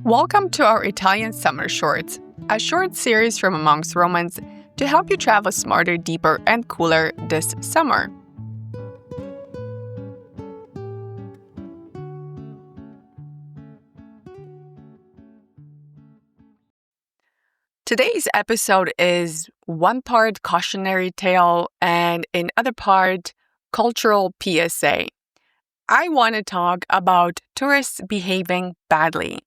Welcome to our Italian Summer Shorts, a short series from amongst Romans to help you travel smarter, deeper, and cooler this summer. Today's episode is one part cautionary tale and in other part cultural PSA. I want to talk about tourists behaving badly.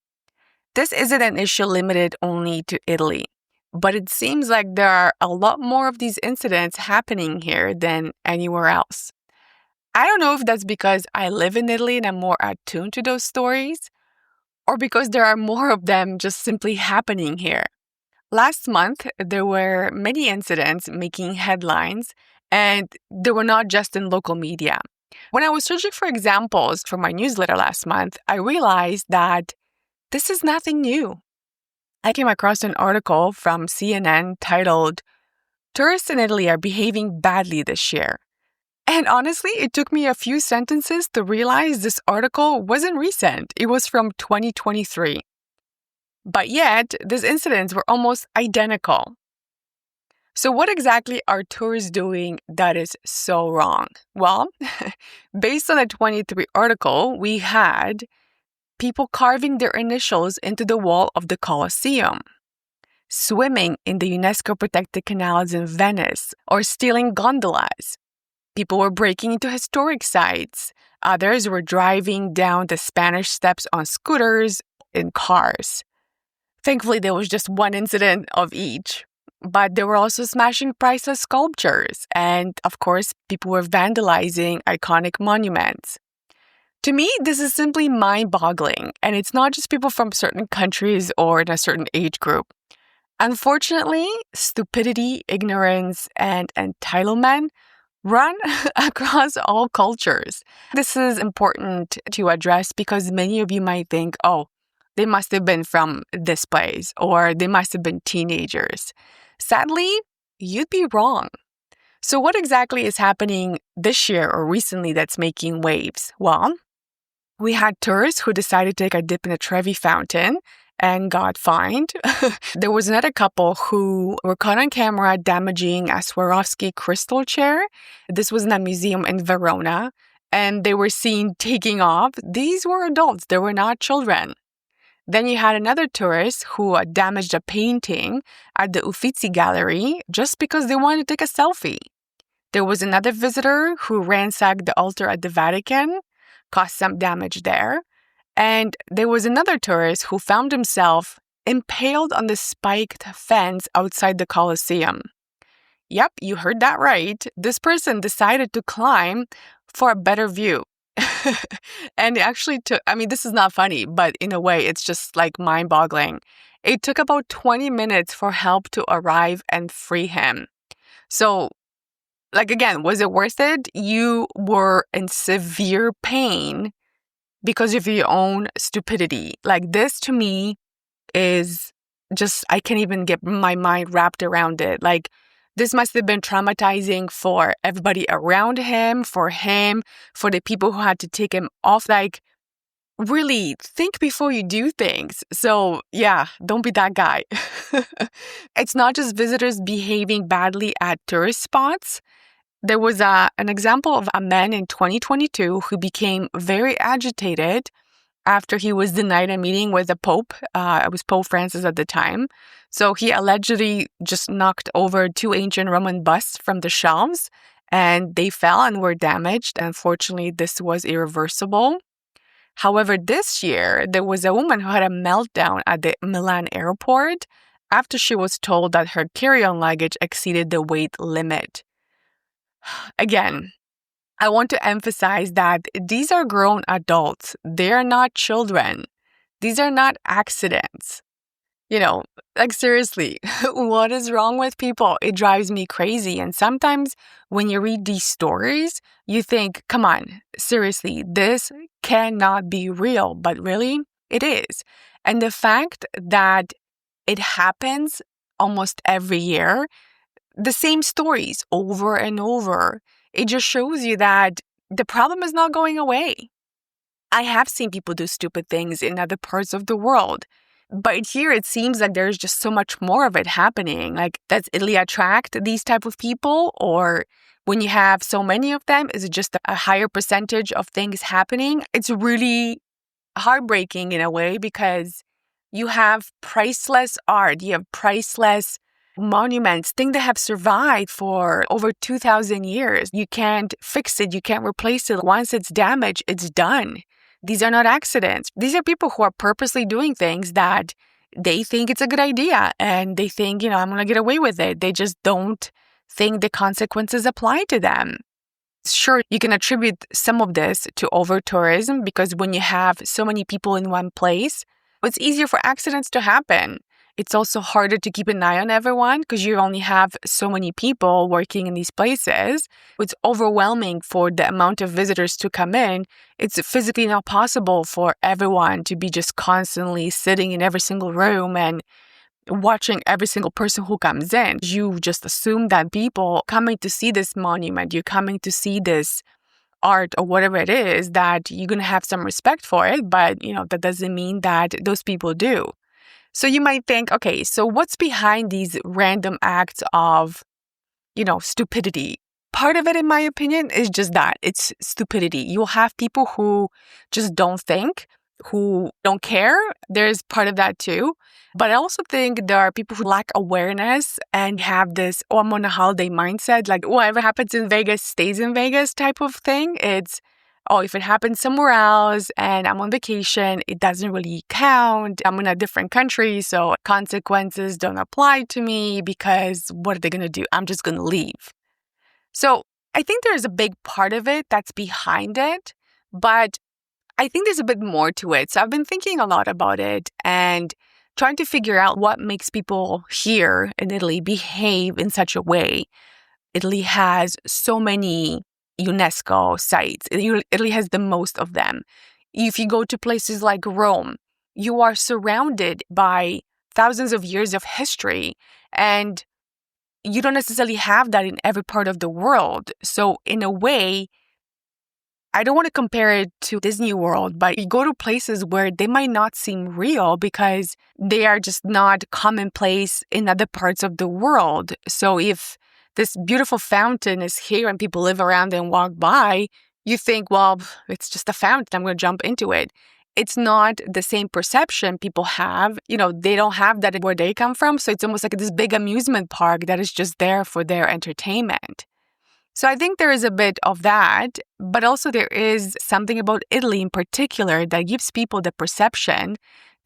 This isn't an issue limited only to Italy, but it seems like there are a lot more of these incidents happening here than anywhere else. I don't know if that's because I live in Italy and I'm more attuned to those stories, or because there are more of them just simply happening here. Last month, there were many incidents making headlines, and they were not just in local media. When I was searching for examples for my newsletter last month, I realized that this is nothing new. I came across an article from CNN titled, "Tourists in Italy are behaving badly this year." And honestly, it took me a few sentences to realize this article wasn't recent. It was from 2023. But yet, these incidents were almost identical. So what exactly are tourists doing that is so wrong? Well, based on the 23 article, we had people carving their initials into the wall of the Colosseum, swimming in the UNESCO-protected canals in Venice, or stealing gondolas. People were breaking into historic sites. Others were driving down the Spanish Steps on scooters in cars. Thankfully, there was just one incident of each. But they were also smashing priceless sculptures. And of course, people were vandalizing iconic monuments. To me, this is simply mind-boggling. And it's not just people from certain countries or in a certain age group. Unfortunately, stupidity, ignorance, and entitlement run across all cultures. This is important to address because many of you might think, oh, they must have been from this place, or they must have been teenagers. Sadly, you'd be wrong. So what exactly is happening this year or recently that's making waves? Well, we had tourists who decided to take a dip in a Trevi fountain and got fined. There was another couple who were caught on camera damaging a Swarovski crystal chair. This was in a museum in Verona, and they were seen taking off. These were adults. They were not children. Then you had another tourist who damaged a painting at the Uffizi Gallery just because they wanted to take a selfie. There was another visitor who ransacked the altar at the Vatican, caused some damage there. And there was another tourist who found himself impaled on the spiked fence outside the Colosseum. Yep, you heard that right. This person decided to climb for a better view. And it actually took, this is not funny, but in a way, it's just like mind-boggling. It took about 20 minutes for help to arrive and free him. So, again, was it worth it? You were in severe pain because of your own stupidity. This to me is just, I can't even get my mind wrapped around it. This must have been traumatizing for everybody around him, for the people who had to take him off. Really think before you do things. So yeah, don't be that guy. It's not just visitors behaving badly at tourist spots. There was an example of a man in 2022 who became very agitated after he was denied a meeting with the Pope. It was Pope Francis at the time. So he allegedly just knocked over 2 ancient Roman busts from the shelves, and they fell and were damaged. Unfortunately, this was irreversible. However, this year, there was a woman who had a meltdown at the Milan airport after she was told that her carry-on luggage exceeded the weight limit. Again, I want to emphasize that these are grown adults. They are not children. These are not accidents. Seriously, what is wrong with people? It drives me crazy. And sometimes when you read these stories, you think, come on, seriously, this cannot be real. But really, it is. And the fact that it happens almost every year, the same stories over and over, it just shows you that the problem is not going away. I have seen people do stupid things in other parts of the world. But here it seems like there's just so much more of it happening. Like, does Italy attract these type of people? Or when you have so many of them, is it just a higher percentage of things happening? It's really heartbreaking in a way because you have priceless art, you have priceless monuments, things that have survived for over 2,000 years. You can't fix it, you can't replace it. Once it's damaged, it's done. These are not accidents. These are people who are purposely doing things that they think it's a good idea and they think, I'm going to get away with it. They just don't think the consequences apply to them. Sure, you can attribute some of this to over-tourism because when you have so many people in one place, it's easier for accidents to happen. It's also harder to keep an eye on everyone because you only have so many people working in these places. It's overwhelming for the amount of visitors to come in. It's physically not possible for everyone to be just constantly sitting in every single room and watching every single person who comes in. You just assume that people coming to see this monument, you're coming to see this art or whatever it is, that you're going to have some respect for it. But, that doesn't mean that those people do. So you might think, okay, so what's behind these random acts of, stupidity? Part of it, in my opinion, is just that. It's stupidity. You'll have people who just don't think, who don't care. There's part of that too. But I also think there are people who lack awareness and have this, I'm on a holiday mindset, like whatever happens in Vegas stays in Vegas type of thing. It's, if it happens somewhere else and I'm on vacation, it doesn't really count. I'm in a different country, so consequences don't apply to me because what are they going to do? I'm just going to leave. So I think there's a big part of it that's behind it, but I think there's a bit more to it. So I've been thinking a lot about it and trying to figure out what makes people here in Italy behave in such a way. Italy has so many UNESCO sites. Italy has the most of them. If you go to places like Rome, you are surrounded by thousands of years of history, and you don't necessarily have that in every part of the world. So in a way, I don't want to compare it to Disney World, but you go to places where they might not seem real because they are just not commonplace in other parts of the world. So if this beautiful fountain is here and people live around and walk by, you think, well, it's just a fountain, I'm going to jump into it. It's not the same perception people have. They don't have that where they come from. So it's almost like this big amusement park that is just there for their entertainment. So I think there is a bit of that, but also there is something about Italy in particular that gives people the perception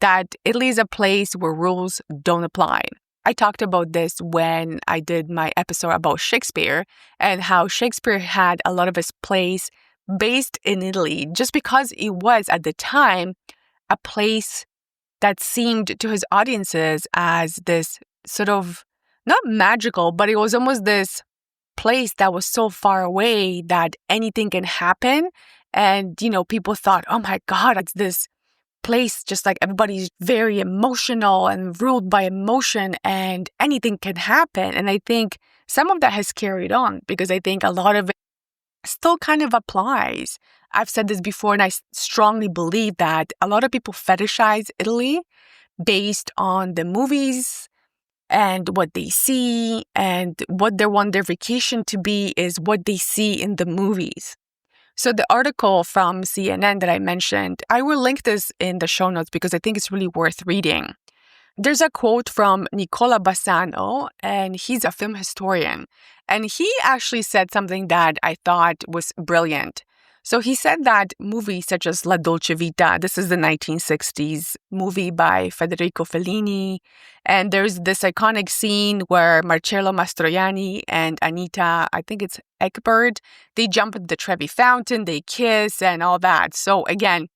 that Italy is a place where rules don't apply. I talked about this when I did my episode about Shakespeare and how Shakespeare had a lot of his plays based in Italy just because it was at the time a place that seemed to his audiences as this sort of, not magical, but it was almost this place that was so far away that anything can happen. And, people thought, oh my God, it's this place just like everybody's very emotional and ruled by emotion and anything can happen. And I think some of that has carried on because I think a lot of it still kind of applies. I've said this before and I strongly believe that a lot of people fetishize Italy based on the movies and what they see, and what they want their vacation to be is what they see in the movies. So the article from CNN that I mentioned, I will link this in the show notes because I think it's really worth reading. There's a quote from Nicola Bassano, and he's a film historian. And he actually said something that I thought was brilliant. So he said that movies such as La Dolce Vita, this is the 1960s movie by Federico Fellini, and there's this iconic scene where Marcello Mastroianni and Anita, I think it's Ekberg, they jump into the Trevi Fountain, they kiss and all that. So again,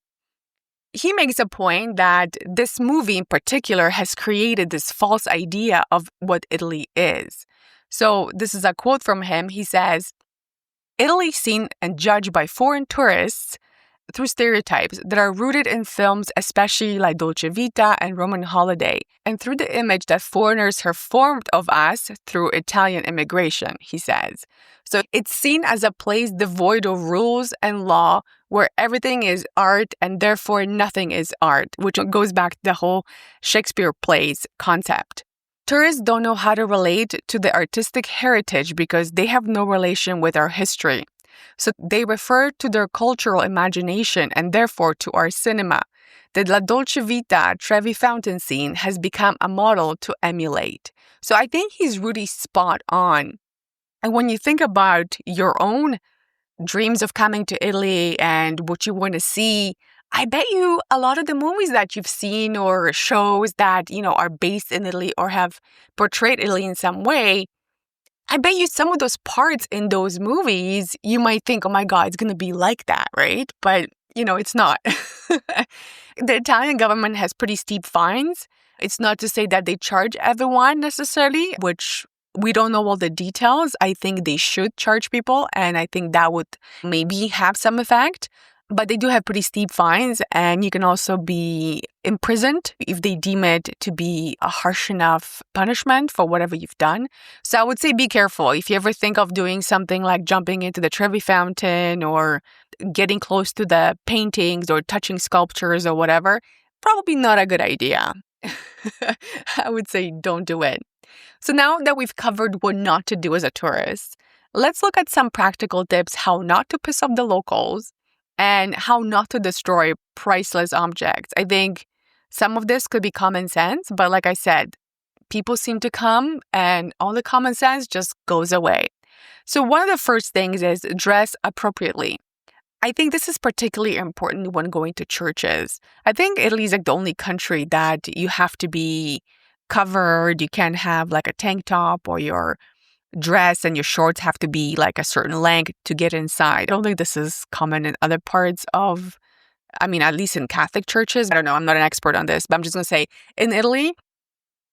he makes a point that this movie in particular has created this false idea of what Italy is. So this is a quote from him. He says, Italy, seen and judged by foreign tourists through stereotypes that are rooted in films, especially like Dolce Vita and Roman Holiday, and through the image that foreigners have formed of us through Italian immigration, he says. So it's seen as a place devoid of rules and law, where everything is art and therefore nothing is art, which goes back to the whole Shakespeare plays concept. Tourists don't know how to relate to the artistic heritage because they have no relation with our history. So they refer to their cultural imagination and therefore to our cinema. The La Dolce Vita Trevi fountain scene has become a model to emulate. So I think he's really spot on. And when you think about your own dreams of coming to Italy and what you want to see, I bet you a lot of the movies that you've seen or shows that, are based in Italy or have portrayed Italy in some way, I bet you some of those parts in those movies, you might think, oh my God, it's going to be like that, right? But, it's not. The Italian government has pretty steep fines. It's not to say that they charge everyone necessarily, which we don't know all the details. I think they should charge people, and I think that would maybe have some effect. But they do have pretty steep fines, and you can also be imprisoned if they deem it to be a harsh enough punishment for whatever you've done. So I would say be careful. If you ever think of doing something like jumping into the Trevi Fountain or getting close to the paintings or touching sculptures or whatever, probably not a good idea. I would say don't do it. So now that we've covered what not to do as a tourist, let's look at some practical tips how not to piss off the locals and how not to destroy priceless objects. I think some of this could be common sense, but like I said, people seem to come and all the common sense just goes away. So one of the first things is dress appropriately. I think this is particularly important when going to churches. I think Italy is like the only country that you have to be covered. You can't have like a tank top, or your dress and your shorts have to be like a certain length to get inside. I don't think this is common in other parts of, at least in Catholic churches. I don't know, I'm not an expert on this, but I'm just going to say in Italy,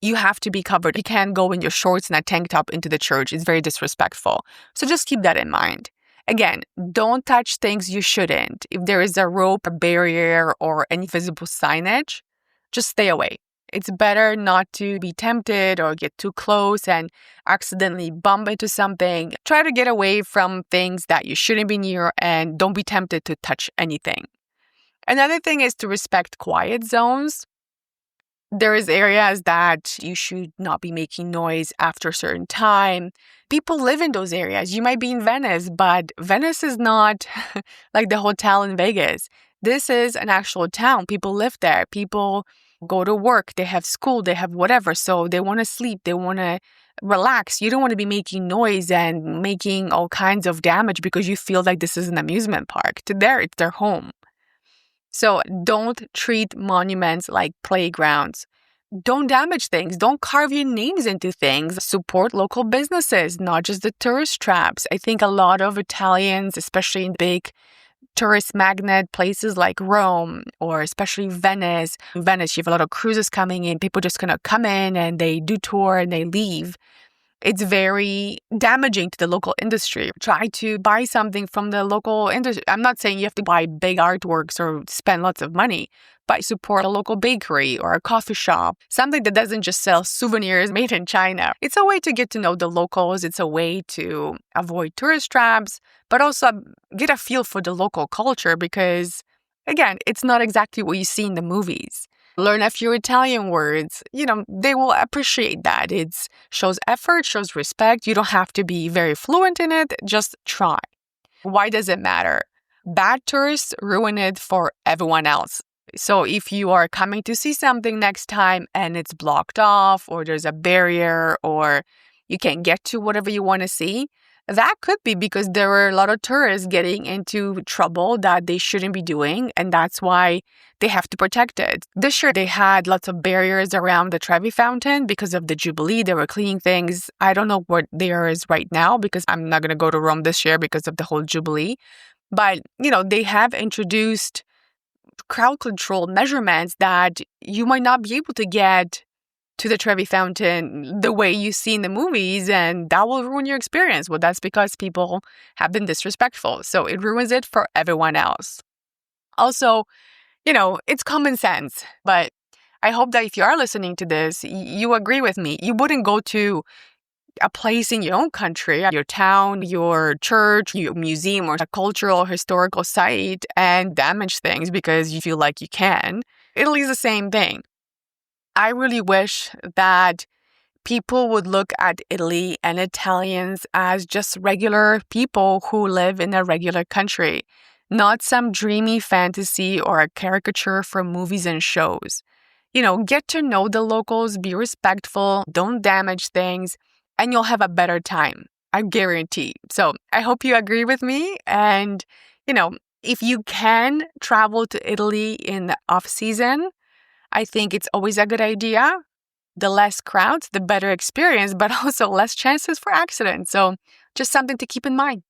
you have to be covered. You can't go in your shorts and a tank top into the church. It's very disrespectful. So just keep that in mind. Again, don't touch things you shouldn't. If there is a rope, a barrier, or any visible signage, just stay away. It's better not to be tempted or get too close and accidentally bump into something. Try to get away from things that you shouldn't be near and don't be tempted to touch anything. Another thing is to respect quiet zones. There is areas that you should not be making noise after a certain time. People live in those areas. You might be in Venice, but Venice is not like the hotel in Vegas. This is an actual town. People live there. People go to work. They have school. They have whatever. So they want to sleep. They want to relax. You don't want to be making noise and making all kinds of damage because you feel like this is an amusement park. It's their home. So don't treat monuments like playgrounds. Don't damage things. Don't carve your names into things. Support local businesses, not just the tourist traps. I think a lot of Italians, especially in big tourist magnet places like Rome or especially Venice. In Venice, you have a lot of cruises coming in. People just kind of come in and they do tour and they leave. It's very damaging to the local industry. Try to buy something from the local industry. I'm not saying you have to buy big artworks or spend lots of money, but support a local bakery or a coffee shop, something that doesn't just sell souvenirs made in China. It's a way to get to know the locals. It's a way to avoid tourist traps, but also get a feel for the local culture because, again, it's not exactly what you see in the movies. Learn a few Italian words. They will appreciate that. It shows effort, shows respect. You don't have to be very fluent in it. Just try. Why does it matter? Bad tourists ruin it for everyone else. So if you are coming to see something next time and it's blocked off or there's a barrier or you can't get to whatever you want to see, that could be because there are a lot of tourists getting into trouble that they shouldn't be doing, and that's why they have to protect it. This year, they had lots of barriers around the Trevi Fountain because of the Jubilee. They were cleaning things. I don't know what there is right now because I'm not going to go to Rome this year because of the whole Jubilee. But, they have introduced crowd control measurements that you might not be able to get to the Trevi Fountain the way you see in the movies, and that will ruin your experience. Well, that's because people have been disrespectful. So it ruins it for everyone else. Also, it's common sense. But I hope that if you are listening to this, you agree with me. You wouldn't go to a place in your own country, your town, your church, your museum, or a cultural historical site and damage things because you feel like you can. Italy's the same thing. I really wish that people would look at Italy and Italians as just regular people who live in a regular country, not some dreamy fantasy or a caricature from movies and shows. Get to know the locals, be respectful, don't damage things, and you'll have a better time. I guarantee. So I hope you agree with me. And, if you can travel to Italy in the off season, I think it's always a good idea. The less crowds, the better experience, but also less chances for accidents. So just something to keep in mind.